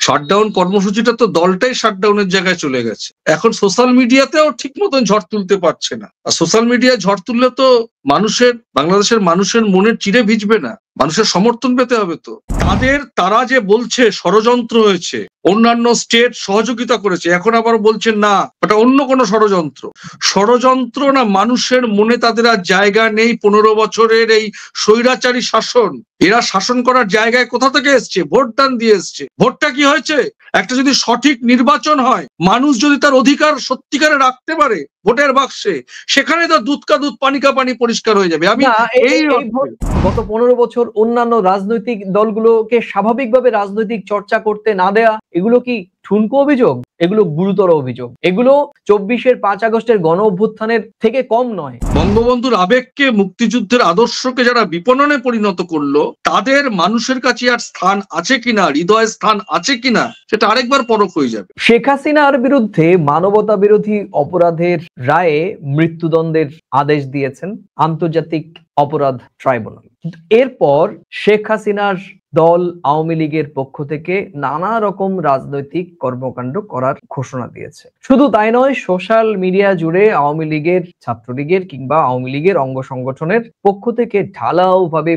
Shutdown কর্মসূচিটা তো দলটাই শাটডাউনের জায়গায় চলে গেছে। এখন সোশ্যাল মিডিয়াতেও ঠিক মতন ঝড় তুলতে পারছে না। আর সোশ্যাল মিডিয়ায় ঝড় তুললে তো বাংলাদেশের মানুষের মনের চিরে ভিজবে না, মানুষের সমর্থন পেতে হবে। তো তারা যে বলছে ষড়যন্ত্র হয়েছে, অন্যান্য স্টেট সহযোগিতা করেছে, এখন আবার বলছেন না ওটা অন্য কোনো ষড়যন্ত্র না। মানুষের মনে তাদের আর জায়গা নেই। 15 বছরের এই স্বৈরাচারী শাসন, এরা শাসন করার জায়গায় কোথা থেকে এসছে? ভোট দান দিয়ে এসছে। ভোটটা কি হয়েছে? একটা যদি সঠিক নির্বাচন হয়, মানুষ যদি তার অধিকার সত্যিকারে রাখতে পারে ভোটের বাক্সে, সেখানে তো দুধ কা দুধ পানি কা পানি পরিষ্কার হয়ে যাবে। আমি গত 15 বছর অন্যান্য রাজনৈতিক দলগুলোকে স্বাভাবিকভাবে রাজনৈতিক চর্চা করতে না দেয়া, এগুলো কি ঠুনকো অভিযোগ? এগুলো গুরুতর অভিযোগ। এগুলো 24-এর 5 আগস্টের গণ অভ্যুত্থানের থেকে কম নয়। বঙ্গবন্ধুর আবেগকে, মুক্তিযুদ্ধের আদর্শকে যারা বিপণনে পরিণত করলো, তাদের মানুষের কাছে আর স্থান আছে কিনা, হৃদয়ে স্থান আছে কিনা, সেটা আরেকবার পরখ হয়ে যাবে। শেখ হাসিনার বিরুদ্ধে মানবতা বিরোধী অপরাধের রায়ে মৃত্যুদণ্ডের আদেশ দিয়েছেন আন্তর্জাতিক অপরাধ ট্রাইব্যুনাল। এরপর শেখ হাসিনার দল আওয়ামী লীগের পক্ষ থেকে নানা রকম রাজনৈতিক কর্মকাণ্ড করার ঘোষণা দিয়েছে। শুধু তাই নয়, সোশ্যাল মিডিয়া জুড়ে আওয়ামী লীগের, ছাত্রলীগের কিংবা আওয়ামী লীগের অঙ্গ সংগঠনের পক্ষ থেকে ঢালাওভাবে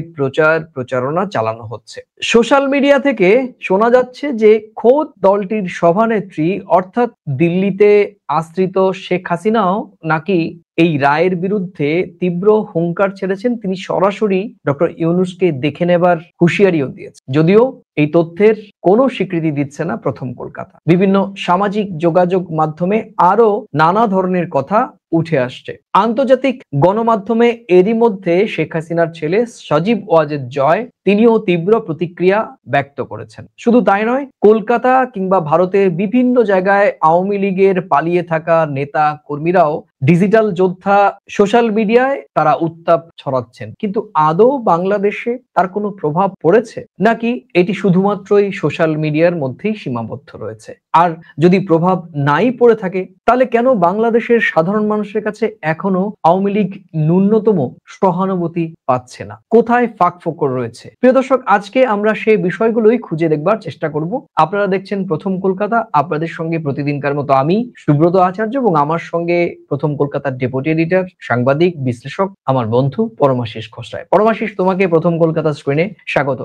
প্রচারণা চালানো হচ্ছে। সোশ্যাল মিডিয়া থেকে শোনা যাচ্ছে যে খোদ দলটির সভানেত্রী অর্থাৎ দিল্লিতে আশ্রিত শেখ হাসিনাও নাকি এই রায়ের বিরুদ্ধে তীব্র হুঙ্কার ছেড়েছেন। তিনি সরাসরি ডক্টর ইউনূসকে দেখে নেবার হুঁশিয়ারিও দিয়েছেন। যদিও এই তথ্যের কোনো স্বীকৃতি দিচ্ছে না প্রথম কলকাতা। বিভিন্ন সামাজিক যোগাযোগ মাধ্যমে আরো নানা ধরনের কথা উঠে আসছে। আন্তর্জাতিক গণমাধ্যমে এরই মধ্যে শেখ হাসিনার ছেলে সজীব ওয়াজেদ জয়, তিনিও তীব্র প্রতিক্রিয়া ব্যক্ত করেছেন। শুধু তাই নয়, কলকাতা কিংবা ভারতের বিভিন্ন জায়গায় আওয়ামী লীগের পালিয়ে থাকা নেতা কর্মীরাও ডিজিটাল যোদ্ধা সোশ্যাল মিডিয়ায় তারা উত্তাপ ছড়াচ্ছেন। কিন্তু আদৌ বাংলাদেশে তার কোনো প্রভাব পড়েছে, নাকি এটি শুধুমাত্রই সোশ্যাল মিডিয়ার মধ্যেই সীমাবদ্ধ রয়েছে? আর যদি প্রভাব নাই পড়ে থাকে, তাহলে কেন বাংলাদেশের সাধারণ মানুষের কাছে এখনো আওয়ামী লীগ ন্যূনতম সহানুভূতি পাচ্ছে না? কোথায় ফাঁকফোকর রয়েছে? প্রিয় দর্শক, আজকে আমরা সেই বিষয়গুলোই খুঁজে দেখবার চেষ্টা করব। আপনারা দেখছেন প্রথম কলকাতা। আপনাদের সঙ্গে প্রতিদিনকার মতো আমি সুব্রত আচার্য এবং আমার সঙ্গে প্রথম কলকাতার ডেপুটি এডিটর, সাংবাদিক, বিশ্লেষক, আমার বন্ধু পরমাশিস খোসরায়। পরমাশিস, তোমাকে প্রথম কলকাতা স্ক্রিনে স্বাগত।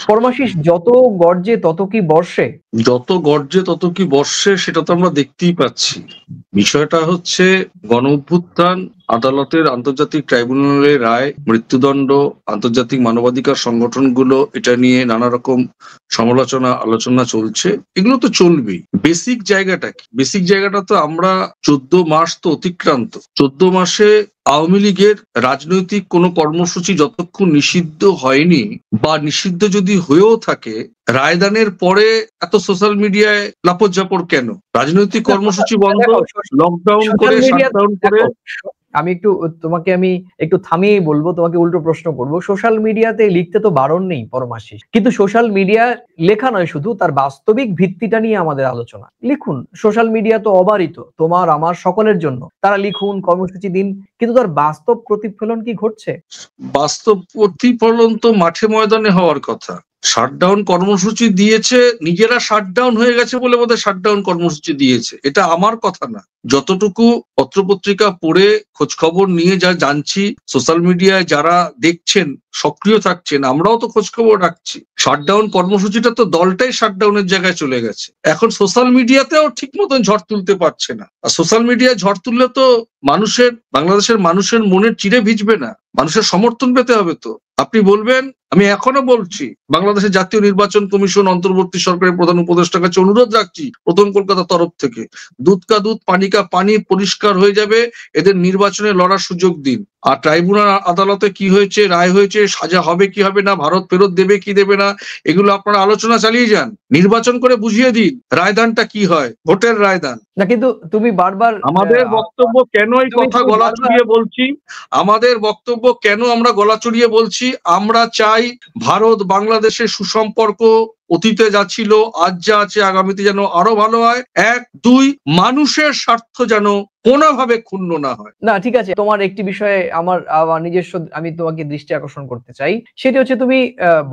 পরমাশিস, যত গর্জে তত কি বর্ষে? যত গর্জে তত কি বর্ষে, সেটা তো আমরা দেখতেই পাচ্ছি। বিষয়টা হচ্ছে গণ অভ্যুত্থান, আদালতের আন্তর্জাতিক ট্রাইব্যুনালের রায়, মৃত্যুদণ্ড, আন্তর্জাতিক মানবাধিকার সংগঠনগুলো এটা নিয়ে নানা রকম সমালোচনা আলোচনা চলছে। এগুলো তো চলবেই। বেসিক জায়গাটা কি? বেসিক জায়গাটা তো আমরা 14 মাস তো অতিক্রান্ত। 14 মাসে আওয়ামী লীগের রাজনৈতিক কোনো কর্মসূচি যতক্ষণ নিষিদ্ধ হয়নি, বা নিষিদ্ধ যদি হয়েও থাকে, রায়দানের পরে এত সোশ্যাল মিডিয়ায় লাপত ঝাপড় কেন? রাজনৈতিক কর্মসূচি বন্ধ, লকডাউন করে, শাটডাউন করে। আমি একটু থামিয়েই বলবো, তোমাকে উল্টো প্রশ্ন করবো। সোশ্যাল মিডিয়াতে লিখতে তো বারণ নেই পরমাশিস, কিন্তু সোশ্যাল মিডিয়া লেখা নয় শুধু, তার বাস্তবিক ভিত্তিটা নিয়ে আমাদের আলোচনা। লিখুন, সোশ্যাল মিডিয়া তো অবারিত, তোমার আমার সকলের জন্য। তারা লিখুন, কর্মসূচি দিন, কিন্তু তার বাস্তব প্রতিফলন কি ঘটছে? বাস্তব প্রতিফলন তো মাঠে ময়দানে হওয়ার কথা। শাটডাউন কর্মসূচি দিয়েছে, নিজেরা শাটডাউন হয়ে গেছে বলে বোধহয় শাটডাউন কর্মসূচি দিয়েছে, এটা আমার কথা না। যতটুকু পত্রপত্রিকা পড়ে খোঁজ খবর নিয়ে যা জানছি, সোশ্যাল মিডিয়ায় যারা দেখছেন, সক্রিয় থাকছেন, আমরাও তো খোঁজ খবর রাখছি। শাটডাউন কর্মসূচিটা তো দলটাই শাটডাউনের জায়গায় চলে গেছে। এখন সোশ্যাল মিডিয়াতেও ঠিক মতন ঝড় তুলতে পারছে না। আর সোশ্যাল মিডিয়ায় ঝড় তুললে তো বাংলাদেশের মানুষের মনের চিরে ভিজবে না, মানুষের সমর্থন পেতে হবে। তো আপনি বলবেন, আমি এখনো বলছি, বাংলাদেশের জাতীয় নির্বাচন কমিশন, অন্তর্বর্তী সরকারের প্রধান উপদেষ্টার কাছে অনুরোধ রাখছি প্রথম কলকাতার তরফ থেকে, দুধ কা দুধ পানি কা পানি পরিষ্কার হয়ে যাবে, এদের নির্বাচনে লড়ার সুযোগ দিন। আর ট্রাইব্যুনাল আদালতে কি হয়েছে, রায় হয়েছে, সাজা হবে কি হবে না, ভারত ফেরত দেবে কি দেবে না, এগুলো আপনারা আলোচনা চালিয়ে যান। নির্বাচন করে বুঝিয়ে দিন রায়দানটা কি হয়, ভোটের রায়দান। না, কিন্তু তুমি বারবার আমাদের বক্তব্য কেন এই কথা গলা চড়িয়ে বলছি, আমাদের বক্তব্য কেন আমরা গলা চড়িয়ে বলছি, আমরা চাই ভারত বাংলাদেশের সুসম্পর্ক অতীতে যা ছিল, আজ যা আছে, আগামীতে যেন আরো ভালো হয়। 1, 2, মানুষের স্বার্থ যেন কোনোভাবে ক্ষুণ্ণ না হয়। না, ঠিক আছে, তোমার একটি বিষয়ে আমার নিজস্ব আমি তোমাকে দৃষ্টি আকর্ষণ করতে চাই। সেটি হচ্ছে তুমি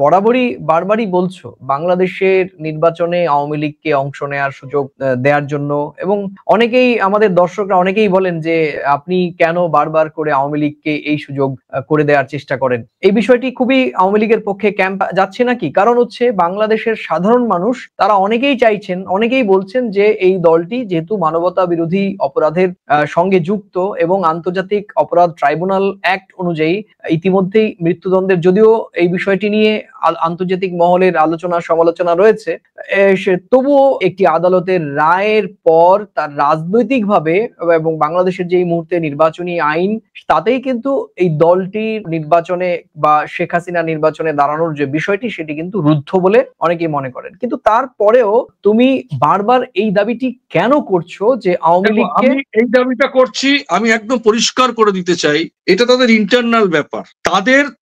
বরাবরই বারবারই বলছো বাংলাদেশের নির্বাচনে আওয়ামী লীগকে অংশ নেওয়ার সুযোগ দেওয়ার জন্য, এবং অনেকেই আমাদের দর্শকরা অনেকেই বলেন যে আপনি কেন বারবার করে আওয়ামী লীগকে এই সুযোগ করে দেওয়ার চেষ্টা করেন। এই বিষয়টি খুবই আওয়ামী লীগের পক্ষে ক্যাম্প যাচ্ছে নাকি? কারণ হচ্ছে বাংলাদেশের সাধারণ মানুষ তারা অনেকেই চাইছেন, অনেকেই বলছেন যে এই দলটি যেহেতু মানবতা বিরোধী অপরাধের সঙ্গে যুক্ত এবং আন্তর্জাতিক অপরাধ ট্রাইব্যুনাল অ্যাক্ট অনুযায়ী ইতিমধ্যেই মৃত্যুদণ্ডের, যদিও এই বিষয়টি নিয়ে আন্তর্জাতিক মহলের আলোচনা সমালোচনা রয়েছে, তবুও একটি আদালতের রায়ের পর তার রাজনৈতিকভাবে এবং বাংলাদেশের যে এই মুহূর্তে নির্বাচনী আইন, তাতেই কিন্তু এই দলটির নির্বাচনে বা শেখ হাসিনা নির্বাচনে দাঁড়ানোর যে বিষয়টি সেটি কিন্তু রুদ্ধ বলে অনেকেই মনে করেন। কিন্তু তারপরেও তুমি বারবার এই দাবিটি কেন করছো যে আওয়ামী লীগকে? আমি এই দাবিটা করছি, আমি একদম পরিষ্কার করে দিতে চাই, এটা তাদের ইন্টারনাল ব্যাপার।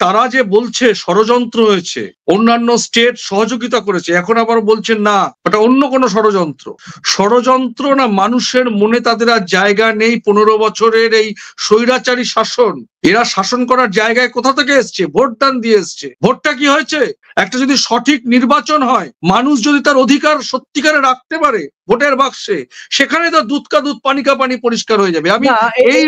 তারা যে বলছে ষড়যন্ত্র হয়েছে, অন্যান্য স্টেট সহযোগিতা করেছে, এখন আবার বলছেন না ওটা অন্য কোনো ষড়যন্ত্র না, মানুষের মনে তাদের আর জায়গা নেই। 15 বছরের এই স্বৈরাচারী শাসন, এরা শাসন করার জায়গায় কোথা থেকে এসছে? ভোট দান দিয়ে এসছে। ভোটটা কি হয়েছে? একটা যদি সঠিক নির্বাচন হয়, মানুষ যদি তার অধিকার সত্যিকারে রাখতে পারে ভোটের বাক্সে, সেখানে তো দুধ কা দুধ পানি কা পানি পরিষ্কার হয়ে যাবে। আমি এই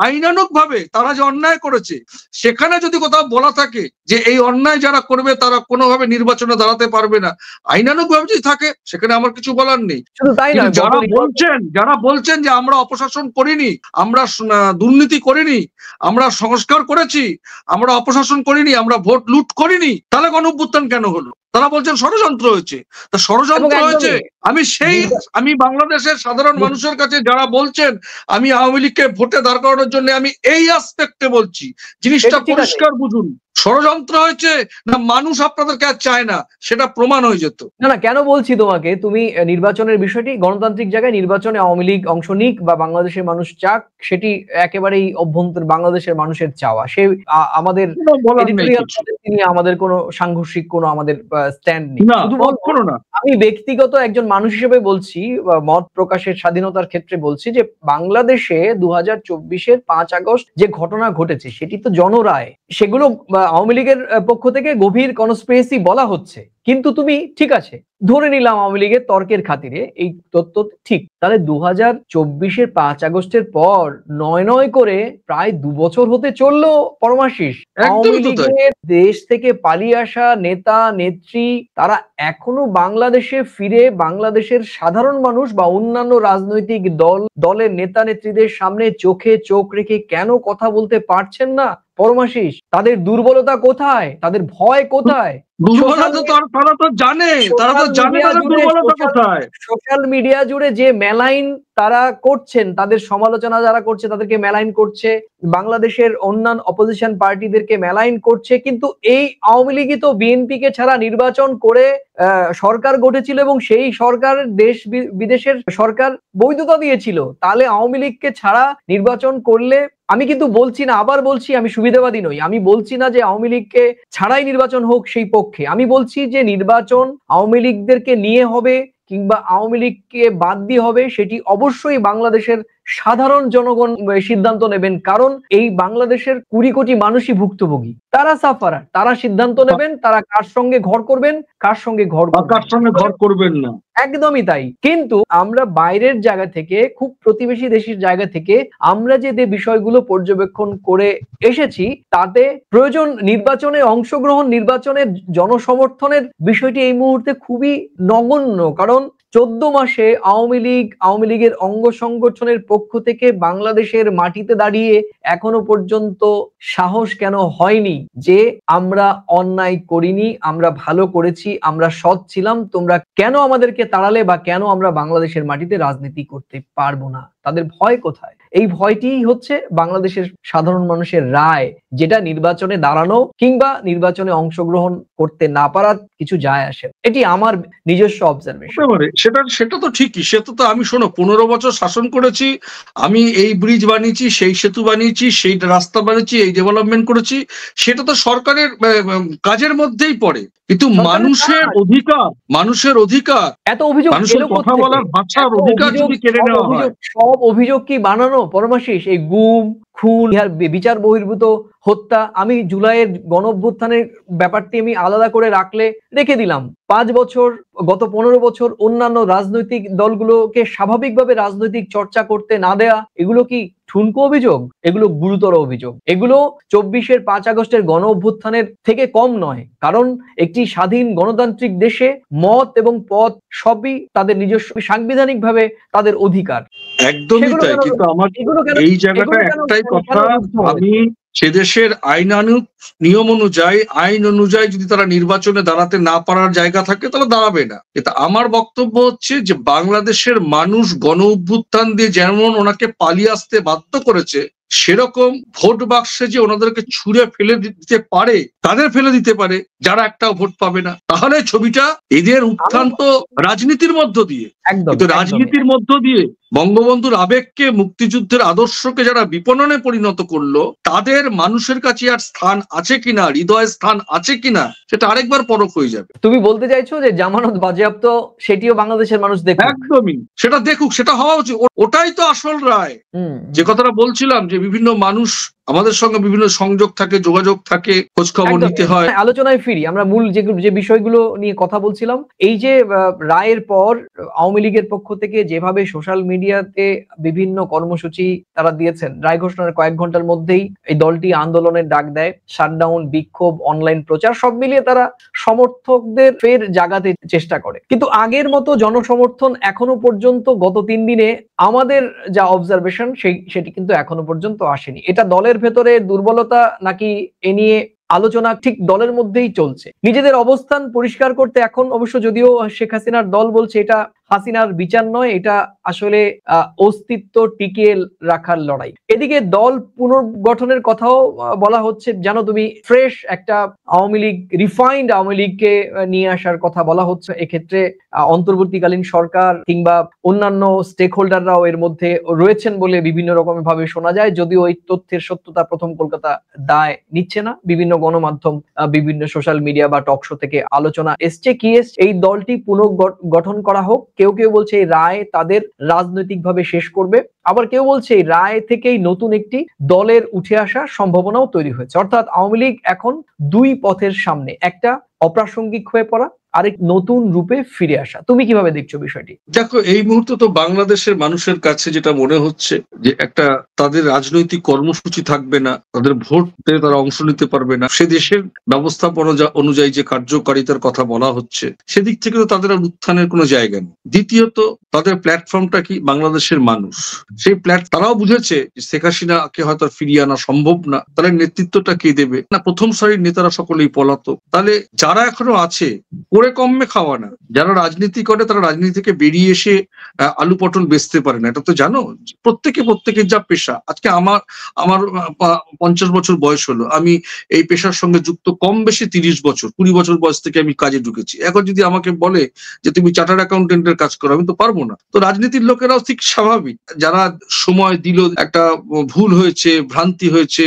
আইনানুগ ভাবে তারা যে অন্যায় করেছে, সেখানে যদি কোথাও বলা থাকে যে এই অন্যায় যারা করবে তারা কোনোভাবে নির্বাচনে দাঁড়াতে পারবে না, আইনানুগ ভাবে যদি থাকে, সেখানে আমার কিছু বলার নেই। যারা বলছেন যে আমরা অপশাসন করিনি, আমরা দুর্নীতি করিনি, আমরা সংস্কার করেছি, আমরা অপশাসন করিনি, আমরা ভোট লুট করিনি, তাহলে গণঅভ্যুত্থান কেন হলো? তারা বলছেন ষড়যন্ত্র হয়েছে। তা ষড়যন্ত্র হয়েছে, আমি বাংলাদেশের সাধারণ মানুষের কাছে যারা বলছেন আমি আওয়ামী লীগকে ভোটে দাঁড় করানোর জন্য, আমি এই আসপেক্টে বলছি, জিনিসটা পরিষ্কার বুঝুন। ষড়যন্ত্র হয়েছে না মানুষ আপনাদেরকে আর চায় না, সেটা প্রমাণ হয়ে যেত। না, কেন বলছি তোমাকে, তুমি নির্বাচনের বিষয়টি গণতান্ত্রিক জায়গায় নির্বাচনে আওয়ামী লীগ অংশ নিক বা বাংলাদেশের মানুষ চাক, সেটি একেবারেই অভ্যন্তর বাংলাদেশের মানুষের চাওয়া। সে আমাদের আমাদের কোনো সাংঘর্ষিক কোনো আমাদের স্ট্যান্ড নেই। শুধু না, আমি ব্যক্তিগত একজন মানুষ হিসেবে বলছি, মত প্রকাশের স্বাধীনতার ক্ষেত্রে বলছি যে বাংলাদেশে 2024-এর 5 আগস্ট যে ঘটনা ঘটেছে সেটি তো জনরায়, সেগুলো আওয়ামী লীগের পক্ষ থেকে গভীর কনস্পিরেসি বলা হচ্ছে। কিন্তু তুমি ঠিক আছে ধরে নিলাম আওয়ামী লীগের তর্কের খাতিরে এই তথ্য ঠিক, তাহলে 2024-এর 5 আগস্টের পর 9 করে প্রায় 2 বছর হতে চললো পরমাশিস। আওয়ামী লীগের দেশ থেকে পালিয়ে আসা নেতা নেত্রী তারা এখনো বাংলাদেশে ফিরে বাংলাদেশের সাধারণ মানুষ বা অন্যান্য রাজনৈতিক দলের নেতা নেত্রীদের সামনে চোখে চোখ রেখে কেন কথা বলতে পারছেন না পরমাশিস? তাদের দুর্বলতা কোথায়? তাদের ভয় কোথায়? সোশ্যাল মিডিয়া জুড়ে যে মেলাইন তারা করছেন, তাদের সমালোচনা যারা করছে তাদেরকে মেলাইন করছে, বাংলাদেশের অন্যান্য অপোজিশন পার্টিদেরকে মেলাইন করছে, কিন্তু এই আওয়ামী লীগই তো বিএনপি কে ছাড়া নির্বাচন করে সরকার গঠেছিল এবং সেই সরকার দেশ বিদেশের সরকার বৈধতা দিয়েছিল। তাহলে আওয়ামী লীগকে ছাড়া নির্বাচন করলে, আমি কিন্তু বলছি না, আবার বলছি আমি সুবিধাবাদী নই, আমি বলছি না যে আওয়ামী লীগকে ছাড়াই নির্বাচন হোক সেই পক্ষে, আমি বলছি যে নির্বাচন আওয়ামী লীগদেরকে নিয়ে হবে কিংবা আওয়ামী লীগকে বাদ দিয়ে হবে, সেটি অবশ্যই বাংলাদেশের সাধারণ জনগণ সিদ্ধান্ত নেবেন। কারণ এই বাংলাদেশের 20 কোটি মানুষই ভুক্তভোগী, তারা সাফারার, তারা সিদ্ধান্ত নেবেন তারা কার সঙ্গে ঘর করবেন, কার সঙ্গে ঘর করবেন না। একদমই তাই। কিন্তু আমরা বাইরের জায়গা থেকে, খুব প্রতিবেশী দেশের জায়গা থেকে আমরা যে বিষয়গুলো পর্যবেক্ষণ করে এসেছি, তাতে প্রয়োজন নির্বাচনে অংশগ্রহণ, নির্বাচনের জনসমর্থনের বিষয়টি এই মুহূর্তে খুবই নগণ্য। কারণ 14 মাসে আওয়ামী লীগের অঙ্গ সংগঠনের পক্ষ থেকে বাংলাদেশের মাটিতে দাঁড়িয়ে এখনো পর্যন্ত সাহস কেন হয়নি যে আমরা অন্যায় করিনি, আমরা ভালো করেছি, আমরা সৎ ছিলাম, তোমরা কেন আমাদেরকে তাড়ালে বা কেন আমরা বাংলাদেশের মাটিতে রাজনীতি করতে পারবো না? তাদের ভয় কোথায়? এই ভয়টিই হচ্ছে বাংলাদেশের সাধারণ মানুষের রায়, যেটা নির্বাচনে দাঁড়ানো কিংবা নির্বাচনে অংশগ্রহণ করতে না পারার কিছু যায় আসে। এটি আমার নিজস্ব অবজারভেশন। সেটা তো ঠিকই, সেটা তো আমি শোনো 15 বছর শাসন করেছি, আমি এই ব্রিজ বানিয়েছি, সেই সেতু বানিয়েছি, সেই রাস্তা বানিয়েছি, এই ডেভেলপমেন্ট করেছি, সেটা তো সরকারের কাজের মধ্যেই পড়ে। কিন্তু মানুষের অধিকার এত অভিযোগ মানুষের কথা বলার ভাষার অধিকার যদি কেড়ে নেওয়া হয়। সব অভিযোগ কি বানানো পরমাশিস? এই গুম, খুন, বিচার বহির্ভূত হত্যা, আমি জুলাইয়ের গণঅভ্যুত্থানের ব্যাপারটি আমি আলাদা করে রেখে দিলাম। 5 বছর, গত 15 বছর অন্যান্য রাজনৈতিক দলগুলোকে স্বাভাবিকভাবে রাজনৈতিক চর্চা করতে না দেয়া, এগুলো কি ঠুনকো অভিযোগ? এগুলো গুরুতর অভিযোগ। এগুলো 24-এর 5 আগস্টের গণঅভ্যুত্থানের থেকে কম নয়। কারণ একটি স্বাধীন গণতান্ত্রিক দেশে মত এবং পথ সবই তাদের নিজস্ব সাংবিধানিকভাবে তাদের অধিকার। একদমই তাই। কিন্তু আমার এই জায়গাটা একটাই কথা, আমি সে দেশের নিয়ম অনুযায়ী, আইন অনুযায়ী যদি তারা নির্বাচনে দাঁড়াতে না পারার জায়গা থাকে তাহলে দাঁড়াবে না। কিন্তু আমার বক্তব্য হচ্ছে যে বাংলাদেশের মানুষ গণ অভ্যুত্থান দিয়ে যেমন ওনাকে পালিয়ে আসতে বাধ্য করেছে, সেরকম ভোট বাক্সে যে ওনাদেরকে ছুঁড়ে ফেলে দিতে পারে, তাদের ফেলে দিতে পারে যারা একটাও ভোট পাবে না। তাহলে ছবিটা, এদের উত্থান তো রাজনীতির মধ্য দিয়ে, কিন্তু রাজনীতির মধ্য দিয়ে বঙ্গবন্ধুর আবেগকে, মুক্তিযুদ্ধের আদর্শকে যারা বিপণনে পরিণত করলো, তাদের মানুষের কাছে আর স্থান আছে কিনা, হৃদয়ে স্থান আছে কিনা, সেটা আরেকবার পরখ হয়ে যাবে। তুমি বলতে চাইছো যে জামানত বাজেয়াপ্ত, সেটিও বাংলাদেশের মানুষ দেখুক? একদমই, সেটা দেখুক, সেটা হওয়া উচিত। ওটাই তো আসল রায়। যে কথাটা বলছিলাম যে বিভিন্ন মানুষ আমাদের সঙ্গে বিভিন্ন সংযোগ থাকে, যোগাযোগ থাকে, খোঁজ খবর নিতে হয়। আলোচনায় ফিরি, আমরা মূল যে বিষয়গুলো নিয়ে কথা বলছিলাম। এই যে রায়ের পর আওয়ামী লীগের পক্ষ থেকে যেভাবে সোশ্যাল মিডিয়াতে বিভিন্ন কর্মসূচি তারা দিয়েছেন, রায় ঘোষণার কয়েক ঘন্টার মধ্যেই এই দলটি আন্দোলনের ডাক দেয়, শাটডাউন, বিক্ষোভ, অনলাইন প্রচার, সব মিলিয়ে তারা সমর্থকদের ফের জাগাতে চেষ্টা করে। কিন্তু আগের মতো জনসমর্থন এখনো পর্যন্ত গত 3 দিনে আমাদের যা অবজারভেশন সেটি কিন্তু এখনো পর্যন্ত আসেনি। এটা দলের ভেতরে দুর্বলতা নাকি এ নিয়ে আলোচনা ঠিক দলের মধ্যেই চলছে। নিজেদের অবস্থান পরিষ্কার করতে এখন অবশ্য, যদিও শেখ হাসিনার দল বলছে এটা হাসিনার বিচার নয়, এটা আসলে অস্তিত্ব টিকিয়ে রাখার লড়াই। এদিকে দল পুনর্গঠনের কথাও বলা হচ্ছে, জানো তুমি, ফ্রেশ একটা আওয়ামী লীগ, রিফাইন্ড আওয়ামী লীগকে নিয়ে আসার কথা বলা হচ্ছে। এক্ষেত্রে অন্তর্বর্তীকালীন সরকার কিংবা অন্যান্য স্টেক হোল্ডাররাও এর মধ্যে রয়েছেন বলে বিভিন্ন রকম ভাবে শোনা যায়, যদিও এই তথ্যের সত্যতা প্রথম কলকাতা দায় নিচ্ছে না। বিভিন্ন গণমাধ্যম, বিভিন্ন সোশ্যাল মিডিয়া বা টক শো থেকে আলোচনা এসছে কি এসছে, এই দলটি পুনর্গঠন করা হোক। কেউ কেউ বলছে এই রায় তাদের রাজনৈতিকভাবে শেষ করবে, আবার কেউ বলছে এই রায় থেকেই নতুন একটি দলের উঠে আসার সম্ভাবনাও তৈরি হয়েছে। অর্থাৎ আওয়ামী লীগ এখন 2 পথের সামনে, একটা অপ্রাসঙ্গিক হয়ে পড়া, আরেক নতুন রূপে ফিরে আসা। তুমি কিভাবে দেখছো বিষয়টি? দেখো, এই মুহূর্তে তো বাংলাদেশের মানুষের কাছে যেটা মনে হচ্ছে যে একটা তাদের রাজনৈতিক কর্মসূচি থাকবে না, তাদের ভোটে তারা অংশ নিতে পারবে না, সে দেশের ব্যবস্থাপনা অনুযায়ী যে কার্যকারিতার কথা বলা হচ্ছে, সেদিক থেকে তো তাদের আর উত্থানের কোনো জায়গা নেই। দ্বিতীয়ত, তাদের প্ল্যাটফর্মটা কি? বাংলাদেশের মানুষ। সেই তারাও বুঝেছে শেখ হাসিনাকে হয়তো ফিরিয়ে আনা সম্ভব না, তাহলে নেতৃত্বটা কে দেবে? না, প্রথম সারির নেতারা সকলেই পলাতক। তাহলে যারা এখনো আছে, করে কমে খাওয়া না, যারা রাজনীতি করে তারা রাজনীতি থেকে বেরিয়ে এসে আলু পটল বেচতে পারে না, এটা তো জানো। প্রত্যেকের যা পেশা, আজকে আমার 50 বছর বয়স হলো, আমি এই পেশার সঙ্গে যুক্ত কম বেশি 30 বছর, 20 বছর বয়স থেকে আমি কাজে ঢুকেছি। এখন যদি আমাকে বলে যে তুমি চার্টার্ড অ্যাকাউন্টেন্টের কাজ করো, আমি তো পারবো না। তো রাজনীতির লোকেরাও ঠিক স্বাভাবিক, যারা সময় দিল, একটা ভুল হয়েছে, ভ্রান্তি হয়েছে,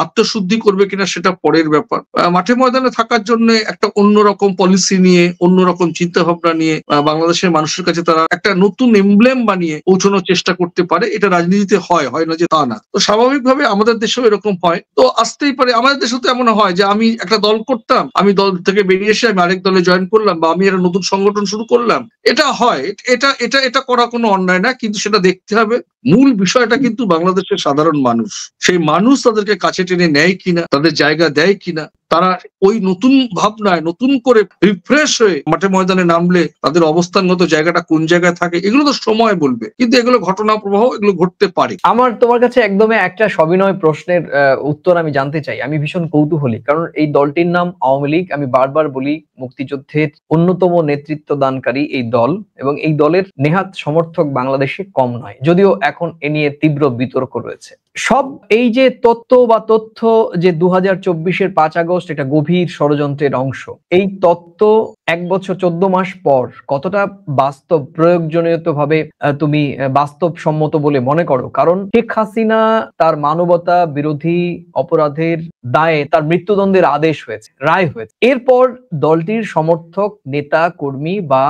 আত্মশুদ্ধি করবে কিনা সেটা পরের ব্যাপার। মাঠে ময়দানে থাকার জন্য একটা অন্যরকম পলিসি নিয়ে, অন্যরকম চিন্তা ভাবনা নিয়ে বাংলাদেশের মানুষের কাছে তারা একটা নতুন এমব্লেম বানিয়ে পৌঁছানোর চেষ্টা করতে পারে। এটা রাজনীতিতে হয় না যে তা না। তো স্বাভাবিকভাবে আমাদের দেশেও এরকম হয়, তো আসতেই পারে। আমাদের দেশে তো এমন হয় যে আমি একটা দল করতাম, আমি দল থেকে বেরিয়ে এসে আমি আরেক দলে জয়েন করলাম, বা আমি একটা নতুন সংগঠন শুরু করলাম। এটা হয়, এটা করা কোনো অন্যায় না, কিন্তু সেটা দেখতে হবে মূল বিষয়টা কিন্তু বাংলাদেশের সাধারণ মানুষ, সেই মানুষ তাদেরকে কাছে টেনে নেয় কিনা, তাদের জায়গা দেয় কিনা, তারা ওই নতুন ভাবনায় নতুন করে রিফ্রেশ হয়ে মাঠে ময়দানে নামলে তাদের অবস্থানগত জায়গাটা কোন জায়গায় থাকে এগুলো তো সময় বলবে, কিন্তু এগুলো ঘটনা প্রবাহ, এগুলো ঘটতে পারে। আমার তোমার কাছে একদমই একটা সবিনয় প্রশ্নের উত্তর আমি জানতে চাই। আমি ভীষণ কৌতূহলী, কারণ এই দলটির নাম আওয়ামী লীগ। আমি বারবার বলি, মুক্তিযুদ্ধের অন্যতম নেতৃত্ব দানকারী এই দল, এবং এই দলের নেহাত সমর্থক বাংলাদেশে কম নয়, যদিও এখন এ নিয়ে তীব্র বিতর্ক রয়েছে। সব এই যে তথ্য যে 2024-এর 5 আগস্ট এটা গভীর ষড়যন্ত্রের অংশ, এই তত্ত্ব 1 বছর 14 মাস পর কতটা বাস্তব প্রয়োজনীয়ভাবে তুমি বাস্তবসম্মত বলে মনে করো? কারণ শেখ হাসিনা তার মানবতা বিরোধী অপরাধের দায়ে তার মৃত্যুদণ্ডের আদেশ হয়েছে, রায় হয়েছে। এরপর দলটির সমর্থক নেতা কর্মী বা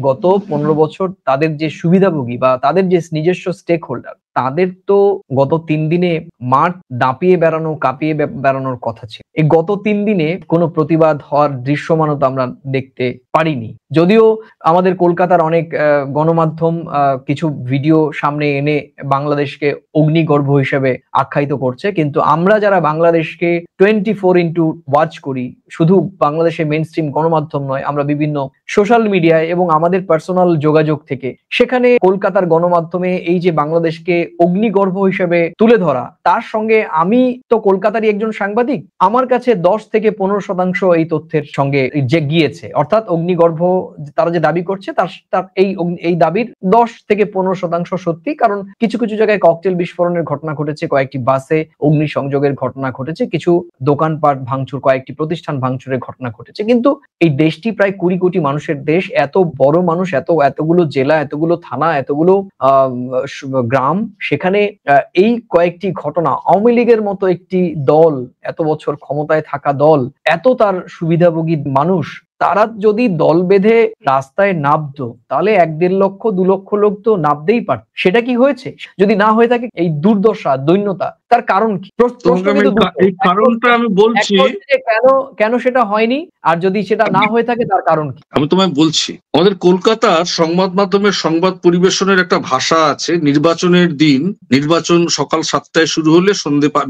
গত 15 বছর তাদের যে সুবিধাভোগী বা তাদের যে নিজস্ব স্টেক হোল্ডার, তাদের তো গত 3 দিনে মাঠ দাপিয়ে বেড়ানো, কাঁপিয়ে বেড়ানোর কথা ছিল। এই গত 3 দিনে কোনো প্রতিবাদ হওয়ার দৃশ্যমানতা আমরা দেখতে পারিনি। যদিও আমাদের কলকাতার অনেক গণমাধ্যম কিছু ভিডিও সামনে এনে বাংলাদেশকে অগ্নিগর্ভ হিসেবে আখ্যায়িত করছে, কিন্তু আমরা যারা বাংলাদেশকে 24x ওয়াচ করি, শুধু বাংলাদেশের মেইন স্ট্রিম গণমাধ্যম নয়, আমরা বিভিন্ন সোশ্যাল মিডিয়ায় এবং আমাদের পার্সোনাল যোগাযোগ থেকে সেখানে কলকাতার গণমাধ্যমে এই যে বাংলাদেশকে অগ্নিগর্ভ হিসেবে তুলে ধরা, তার সঙ্গে আমি তো কলকাতারই একজন সাংবাদিক, আমার কাছে 10 থেকে 15% এই তথ্যের সঙ্গে যে গিয়েছে। অর্থাৎ অগ্নিগর্ভ তারা যে দাবি করছে তার এই দাবির 10 থেকে 15% সত্যি, কারণ কিছু কিছু জায়গায় ককটেল বিস্ফোরণের ঘটনা ঘটেছে, কয়েকটি বাসে অগ্নিসংযোগের ঘটনা ঘটেছে, কিছু দোকানপাট ভাঙচুর, কয়েকটি প্রতিষ্ঠান ভাঙচুরের ঘটনা ঘটেছে। কিন্তু এই দেশটি প্রায় 20 কোটি মানুষের দেশ, এত বড় মানুষ, এতগুলো জেলা, এতগুলো থানা, এতগুলো গ্রাম, সেখানে এই কয়েকটি ঘটনা, আওয়ামী লীগের মতো একটি দল, এত বছর ক্ষমতায় থাকা দল, এত তার সুবিধাভোগী মানুষ, তারা যদি দল বেঁধে রাস্তায় নামতো তাহলে 1-1.5 লক্ষ 2 লক্ষ লোক তো নামতেই পারত। সেটা কি হয়েছে? যদি না হয়ে থাকে এই দুর্দশা, দৈন্যতা, তার কারণ কি? এই কারণটা আমি বলছি কেন সেটা হয়নি, আর যদি সেটা না হয়ে থাকে তার কারণ কি? আমি তোমায় বলছি, আমাদের কলকাতার সংবাদ মাধ্যমের সংবাদ পরিবেশনের একটা ভাষা আছে। নির্বাচনের দিন নির্বাচন সকাল 7টায় শুরু হলে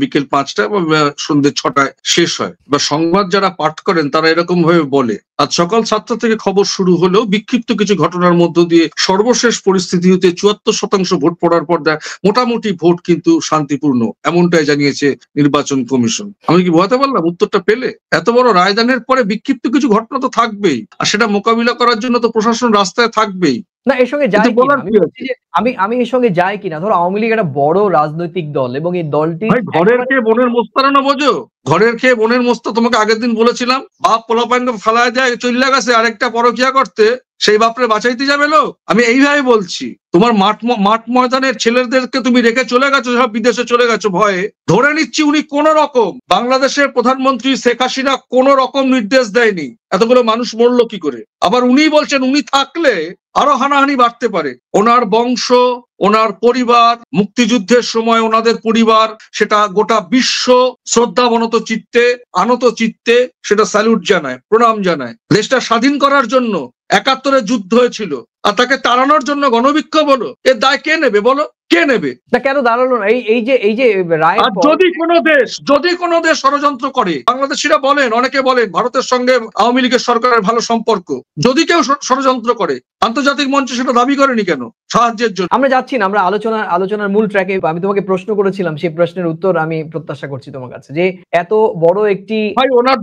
বিকেল 5টায় বা সন্ধ্যে 6টায় শেষ হয়, বা সংবাদ যারা পাঠ করেন তারা এরকম ভাবে বলে, আজ সকাল 7টা থেকে খবর শুরু হলেও বিক্ষিপ্ত কিছু ঘটনার মধ্য দিয়ে সর্বশেষ পরিস্থিতি হতে 74% ভোট পড়ার পর মোটামুটি ভোট কিন্তু শান্তিপূর্ণ, এমনটাই জানিয়েছে নির্বাচন কমিশন। আমি কি বোঝাতে পারলাম? উত্তরটা পেলে? এত বড় রায়দানের পরে বিক্ষিপ্ত কিছু ঘটনা তো থাকবেই, আর সেটা মোকাবিলা করার জন্য তো প্রশাসন রাস্তায় থাকবেই। না, এর সঙ্গে যায় কিনা আমি এর সঙ্গে যায় কিনা, ধরো আওয়ামী লীগ একটা বড় রাজনৈতিক দল, এবং এই দলটি ঘরের খেয়ে বোনের মোস্তারা না বোঝো, ঘরের খেয়ে বোনের মোস্তা। তোমাকে আগের দিন বলেছিলাম, বাপ পোলাপাইনকে ফেলায় যায় চলে গেছে আরেকটা পরকিয়া করতে, সেই বাপরে বাঁচাইতে যাবে লোক। আমি এইভাবে বলছি, তোমার মাঠ ময়দানের ছেলেদেরকে তুমি রেখে চলে গেছো, সব বিদেশে চলে গেছো ভয়ে। ধরে নিচ্ছি উনি কোন রকম, বাংলাদেশের প্রধানমন্ত্রী শেখ হাসিনা কোন রকম নির্দেশ দেয়নি, এতগুলো মানুষ মরলো কি করে? আবার উনি বলছেন উনি থাকলে আরো হানাহানি বাড়তে পারে। ওনার বংশ, ওনার পরিবার, মুক্তিযুদ্ধের সময় ওনাদের পরিবার, সেটা গোটা বিশ্ব শ্রদ্ধাবনত চিত্তে, আনত চিত্তে সেটা স্যালুট জানায়, প্রণাম জানায়। দেশটা স্বাধীন করার জন্য 71-এ যুদ্ধ হয়েছিল, আর তাকে তাড়ানোর জন্য গণবিক্ষোভ হলো, এর দায় কে নেবে বলো? কে নেবে? কেন দাঁড়ালো না? এই যে রায়, যদি কোনো দেশ ষড়যন্ত্র করে, বাংলাদেশিরা বলেন, অনেকে বলেন ভারতের সঙ্গে আওয়ামী লীগের সরকারের ভালো সম্পর্ক, যদি কেউ ষড়যন্ত্র করে, আন্তর্জাতিক মঞ্চে সেটা দাবি করেনি কেন সাহায্যের জন্য? আমরা যাচ্ছি না, আমরা আলোচনার মূল ট্র্যাকে। আমি তোমাকে প্রশ্ন করেছিলাম, সেই প্রশ্নের উত্তর আমি প্রত্যাশা করছি তোমার কাছে, যে এত বড় একটি ভাই, ওনার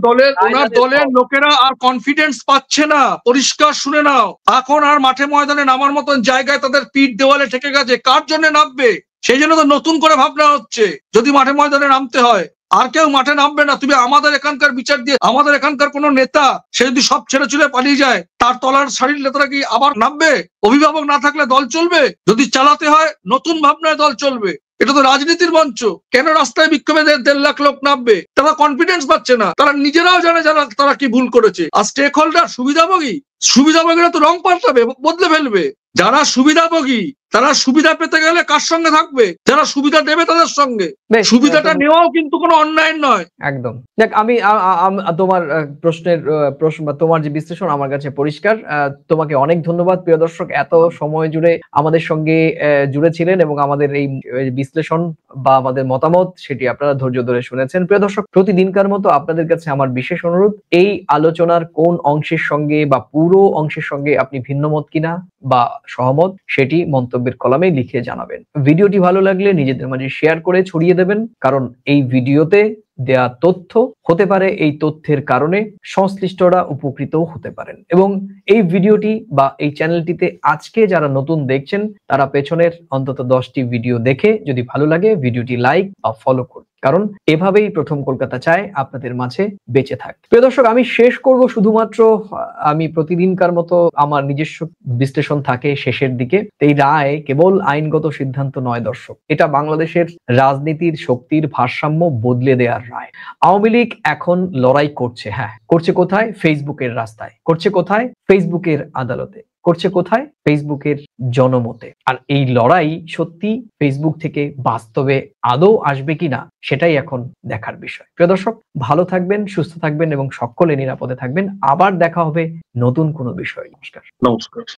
দলের লোকেরা আর কনফিডেন্স পাচ্ছে না। পরিষ্কার শুনে নাও, এখন আর মাঠে ময়দানে নামার মতন জায়গায় তাদের পিঠ দেওয়ালে ঠেকে গেছে। কার জন্য নামবে? সেই জন্য তো নতুন করে ভাবনা হচ্ছে, যদি মাঠে ময়দানে নামতে হয় আর কেউ মাঠে নামবে না। তুমি আমাদের এখানকার বিচার দিয়ে, আমাদের এখানকার কোন নেতা সে যদি সব ছেড়ে ছুড়ে পালিয়ে যায়, তার তলার শাড়ির নেতারা কি আবার নামবে? অভিভাবক না থাকলে দল চলবে? যদি চালাতে হয় নতুন ভাবনায় দল চলবে। এটা তো রাজনীতির মঞ্চ। কেন রাস্তায় বিক্ষোভে 1.5 লাখ লোক নামবে? তারা কনফিডেন্স পাচ্ছে না, তারা নিজেরাও জানে তারা কি ভুল করেছে। আর স্টেক হোল্ডার সুবিধাভোগীরা তো রং পাল্টাবে, বদলে ফেলবে। যারা সুবিধাভোগী তারা সুবিধা পেতে গেলে কার সঙ্গে থাকবে? যারা সুবিধা দেবে তাদের সঙ্গে। বেশ, সুবিধাটা নেওয়াও কিন্তু কোনো অন্যায় নয়। একদম। দেখ, আমি তোমার প্রশ্নের প্রশ্ন বা তোমার যে বিশ্লেষণ আমার কাছে পরিষ্কার। তোমাকে অনেক ধন্যবাদ প্রিয় দর্শক, এত সময় জুড়ে আমাদের সঙ্গে জুড়ে ছিলেন এবং আমাদের এই বিশ্লেষণ বা আমাদের মতামত সেটি আপনারা ধৈর্য ধরে শুনেছেন। প্রিয় দর্শক, প্রতিদিনকার মতো আপনাদের কাছে আমার বিশেষ অনুরোধ, এই আলোচনার কোন অংশের সঙ্গে বা পুরো অংশের সঙ্গে আপনি ভিন্নমত কিনা বা সহমত সেটি মন্তব্যের কলামে লিখে জানাবেন। ভিডিওটি ভালো লাগলে নিজেদের মাঝে শেয়ার করে ছড়িয়ে দেবেন, কারণ এই ভিডিওতে দেয়া তথ্য হতে পারে এই তথ্যের কারণে সংশ্লিষ্টরা উপকৃত হতে পারেন। এবং এই ভিডিওটি বা এই চ্যানেলটিতে আজকে যারা নতুন দেখছেন তারা পেছনের অন্তত 10টি ভিডিও দেখে যদি ভালো লাগে ভিডিওটি লাইক বা ফলো করুন, কারণ এভাবেই প্রথম কলকাতা চায় আপনাদের মাঝে বেঁচে থাকবে। প্রিয় দর্শক, আমি শেষ করব শুধুমাত্র, আমি প্রতিদিনকার মতো আমার নিজস্ব বিশ্লেষণ থাকে শেষের দিকে। এই রায় কেবল আইনগত সিদ্ধান্ত নয় দর্শক, এটা বাংলাদেশের রাজনীতির শক্তির ভারসাম্য বদলে দেওয়ার রায়। আওয়ামী লীগ এখন লড়াই করছে, হ্যাঁ করছে কোথায়? ফেসবুকের রাস্তায়। করছে কোথায়? ফেসবুকের আদালতে। করছে কোথায়? ফেসবুকের জনমতে। আর এই লড়াই সত্যি ফেসবুক থেকে বাস্তবে আদৌ আসবে কিনা সেটাই এখন দেখার বিষয়। প্রিয় দর্শক, ভালো থাকবেন, সুস্থ থাকবেন এবং সকলে নিরাপদে থাকবেন। আবার দেখা হবে নতুন কোনো বিষয়। নমস্কার। নমস্কার।